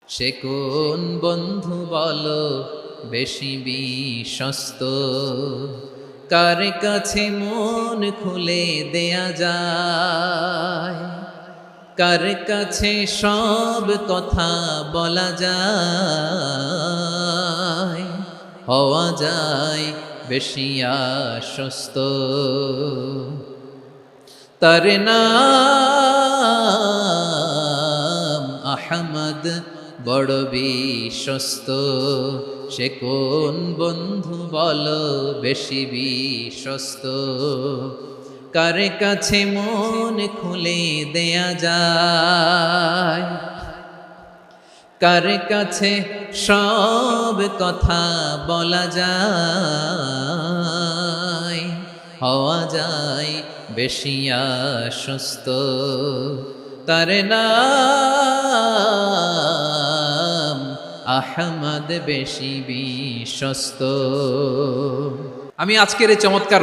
সে কোন বন্ধু বলো বেশি বিশ্বস্ত, কার কাছে মন খুলে দেয়া যায়, কার কাছে সব কথা বলা যায়, হওয়া যায় বেশি আশ্বস্ত। তার নাম আহমদ, বড় বিশ্বস্ত। সে কোন বন্ধু বলো বেশি বিশ্বস্ত, কার কাছে মন খুলে দেয়া যায়, কার কাছে সব কথা বলা যায়, হওয়া যায় বেশি আশ্বস্ত। তার নাম আহমদ, বেশি বিশ্বস্ত। আমি আজকের এই চমৎকার